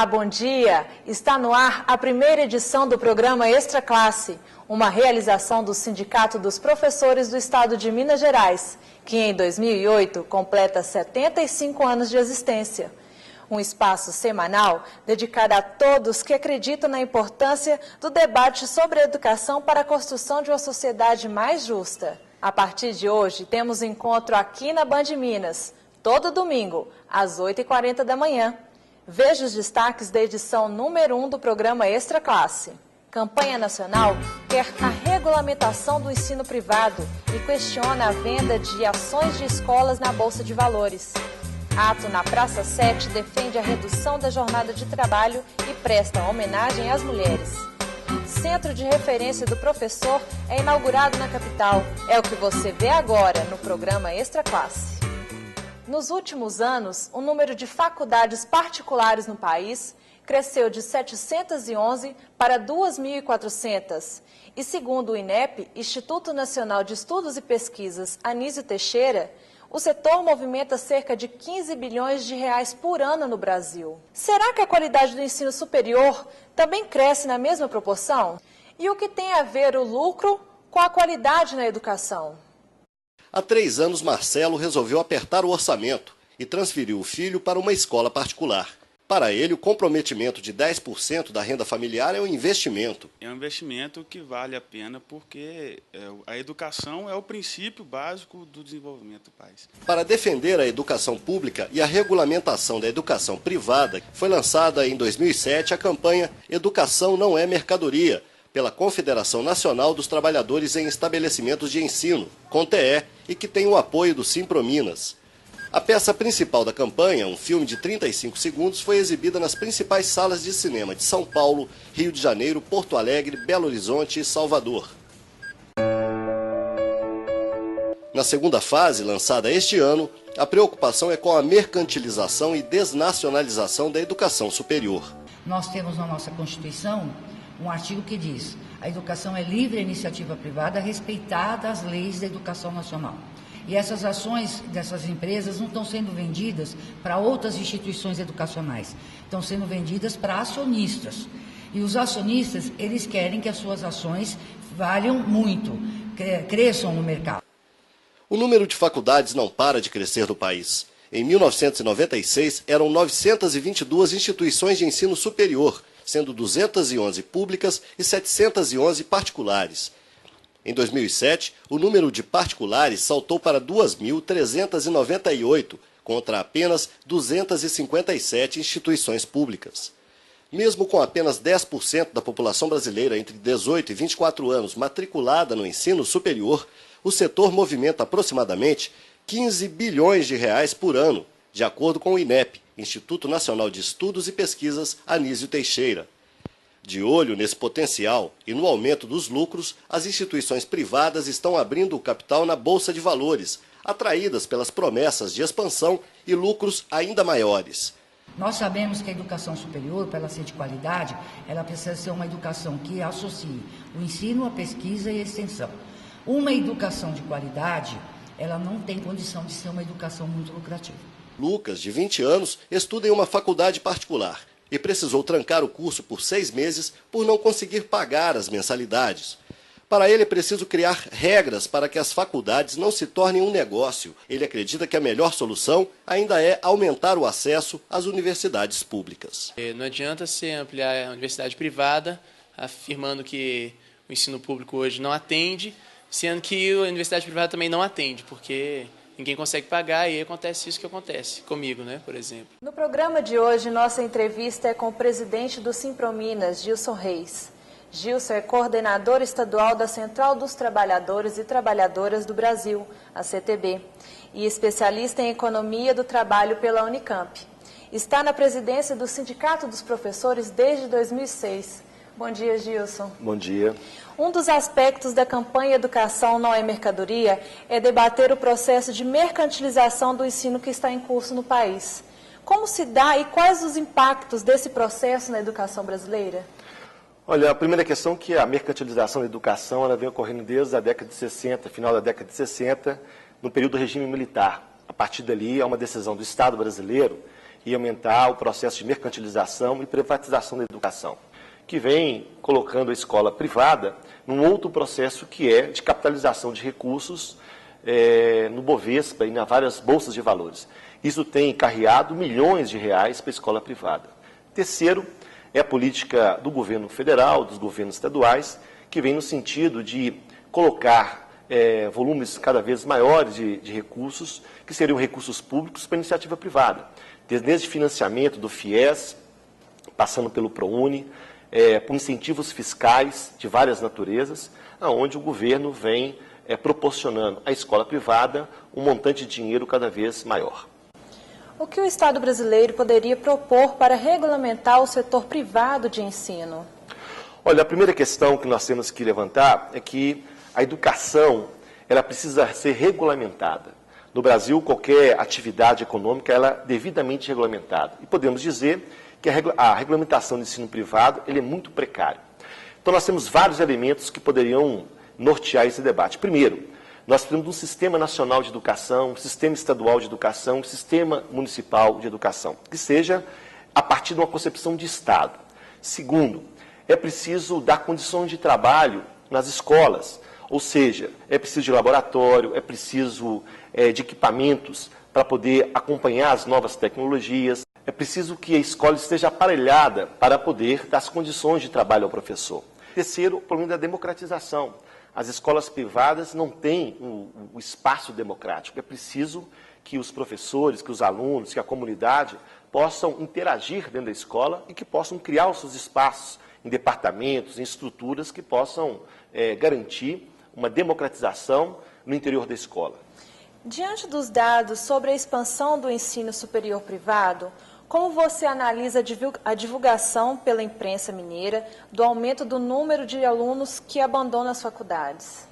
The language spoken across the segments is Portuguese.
Olá, bom dia! Está no ar a primeira edição do programa Extra Classe, uma realização do Sindicato dos Professores do Estado de Minas Gerais, que em 2008 completa 75 anos de existência. Um espaço semanal dedicado a todos que acreditam na importância do debate sobre a educação para a construção de uma sociedade mais justa. A partir de hoje, temos encontro aqui na Band Minas, todo domingo, às 8h40 da manhã. Veja os destaques da edição número 1 do programa Extra Classe. Campanha Nacional quer a regulamentação do ensino privado e questiona a venda de ações de escolas na Bolsa de Valores. Ato na Praça 7 defende a redução da jornada de trabalho e presta homenagem às mulheres. Centro de Referência do Professor é inaugurado na capital. É o que você vê agora no programa Extra Classe. Nos últimos anos, o número de faculdades particulares no país cresceu de 711 para 2.400. E segundo o INEP, Instituto Nacional de Estudos e Pesquisas Anísio Teixeira, o setor movimenta cerca de 15 bilhões de reais por ano no Brasil. Será que a qualidade do ensino superior também cresce na mesma proporção? E o que tem a ver o lucro com a qualidade na educação? Há 3 anos, Marcelo resolveu apertar o orçamento e transferiu o filho para uma escola particular. Para ele, o comprometimento de 10% da renda familiar é um investimento. É um investimento que vale a pena porque a educação é o princípio básico do desenvolvimento do país. Para defender a educação pública e a regulamentação da educação privada, foi lançada em 2007 a campanha Educação Não é Mercadoria, pela Confederação Nacional dos Trabalhadores em Estabelecimentos de Ensino, CONTEE, e que tem o apoio do Simprominas. A peça principal da campanha, um filme de 35 segundos, foi exibida nas principais salas de cinema de São Paulo, Rio de Janeiro, Porto Alegre, Belo Horizonte e Salvador. Na segunda fase, lançada este ano, a preocupação é com a mercantilização e desnacionalização da educação superior. Nós temos na nossa Constituição um artigo que diz: a educação é livre à iniciativa privada, respeitada as leis da educação nacional. E essas ações dessas empresas não estão sendo vendidas para outras instituições educacionais, estão sendo vendidas para acionistas. E os acionistas, eles querem que as suas ações valham muito, cresçam no mercado. O número de faculdades não para de crescer no país. Em 1996, eram 922 instituições de ensino superior, sendo 211 públicas e 711 particulares. Em 2007, o número de particulares saltou para 2.398, contra apenas 257 instituições públicas. Mesmo com apenas 10% da população brasileira entre 18 e 24 anos matriculada no ensino superior, o setor movimenta aproximadamente 15 bilhões de reais por ano, de acordo com o INEP, Instituto Nacional de Estudos e Pesquisas Anísio Teixeira. De olho nesse potencial e no aumento dos lucros, as instituições privadas estão abrindo o capital na Bolsa de Valores, atraídas pelas promessas de expansão e lucros ainda maiores. Nós sabemos que a educação superior, para ela ser de qualidade, ela precisa ser uma educação que associe o ensino, a pesquisa e a extensão. Uma educação de qualidade, ela não tem condição de ser uma educação muito lucrativa. Lucas, de 20 anos, estuda em uma faculdade particular e precisou trancar o curso por 6 meses por não conseguir pagar as mensalidades. Para ele é preciso criar regras para que as faculdades não se tornem um negócio. Ele acredita que a melhor solução ainda é aumentar o acesso às universidades públicas. Não adianta se ampliar a universidade privada, afirmando que o ensino público hoje não atende, sendo que a universidade privada também não atende, porque ninguém consegue pagar e acontece isso que acontece comigo, né, por exemplo. No programa de hoje, nossa entrevista é com o presidente do Simprominas, Gilson Reis. Gilson é coordenador estadual da Central dos Trabalhadores e Trabalhadoras do Brasil, a CTB, e especialista em economia do trabalho pela Unicamp. Está na presidência do Sindicato dos Professores desde 2006. Bom dia, Gilson. Bom dia. Um dos aspectos da campanha Educação Não é Mercadoria é debater o processo de mercantilização do ensino que está em curso no país. Como se dá e quais os impactos desse processo na educação brasileira? Olha, a primeira questão é que a mercantilização da educação ela vem ocorrendo desde a década de 60, final da década de 60, no período do regime militar. A partir dali, há uma decisão do Estado brasileiro e aumentar o processo de mercantilização e privatização da educação, que vem colocando a escola privada num outro processo que é de capitalização de recursos no Bovespa e nas várias bolsas de valores. Isso tem carreado milhões de reais para a escola privada. Terceiro, é a política do governo federal, dos governos estaduais, que vem no sentido de colocar volumes cada vez maiores de recursos, que seriam recursos públicos para a iniciativa privada. Desde financiamento do FIES, passando pelo ProUni, por incentivos fiscais de várias naturezas, onde o governo vem proporcionando à escola privada um montante de dinheiro cada vez maior. O que o Estado brasileiro poderia propor para regulamentar o setor privado de ensino? Olha, a primeira questão que nós temos que levantar é que a educação ela precisa ser regulamentada. No Brasil, qualquer atividade econômica ela é devidamente regulamentada. E podemos dizer que a regulamentação do ensino privado ele é muito precária. Então, nós temos vários elementos que poderiam nortear esse debate. Primeiro, nós temos um sistema nacional de educação, um sistema estadual de educação, um sistema municipal de educação, que seja a partir de uma concepção de Estado. Segundo, é preciso dar condições de trabalho nas escolas, ou seja, é preciso de laboratório, é preciso de equipamentos para poder acompanhar as novas tecnologias, é preciso que a escola esteja aparelhada para poder dar as condições de trabalho ao professor. Terceiro, o problema da democratização. As escolas privadas não têm o espaço democrático. É preciso que os professores, que os alunos, que a comunidade possam interagir dentro da escola e que possam criar os seus espaços em departamentos, em estruturas que possam garantir uma democratização no interior da escola. Diante dos dados sobre a expansão do ensino superior privado, como você analisa a divulgação pela imprensa mineira do aumento do número de alunos que abandonam as faculdades?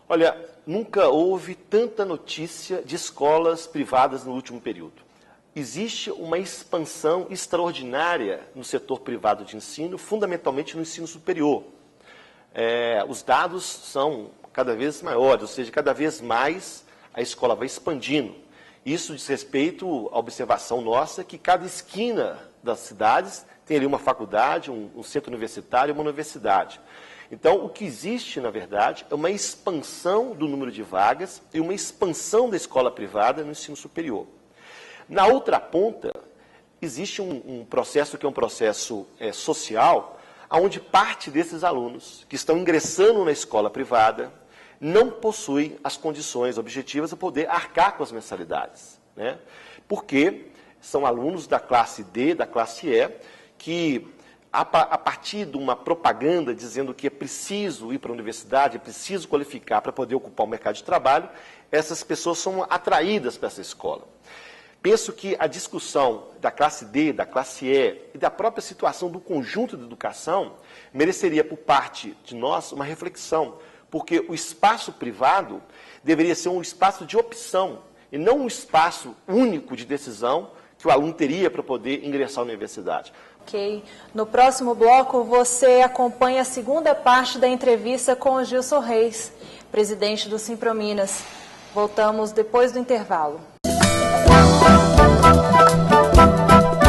Olha, nunca houve tanta notícia de escolas privadas no último período. Existe uma expansão extraordinária no setor privado de ensino, fundamentalmente no ensino superior. Os dados são cada vez maiores, ou seja, cada vez mais a escola vai expandindo. Isso diz respeito à observação nossa que cada esquina das cidades tem ali uma faculdade, um centro universitário, uma universidade. Então, o que existe, na verdade, é uma expansão do número de vagas e uma expansão da escola privada no ensino superior. Na outra ponta, existe um processo que é um processo social, onde parte desses alunos que estão ingressando na escola privada não possui as condições objetivas de poder arcar com as mensalidades, né? Porque são alunos da classe D, da classe E, que a partir de uma propaganda dizendo que é preciso ir para a universidade, é preciso qualificar para poder ocupar o mercado de trabalho, essas pessoas são atraídas para essa escola. Penso que a discussão da classe D, da classe E e da própria situação do conjunto da educação mereceria, por parte de nós, uma reflexão, porque o espaço privado deveria ser um espaço de opção e não um espaço único de decisão que o aluno teria para poder ingressar na universidade. Ok. No próximo bloco, você acompanha a segunda parte da entrevista com o Gilson Reis, presidente do Simprominas. Voltamos depois do intervalo.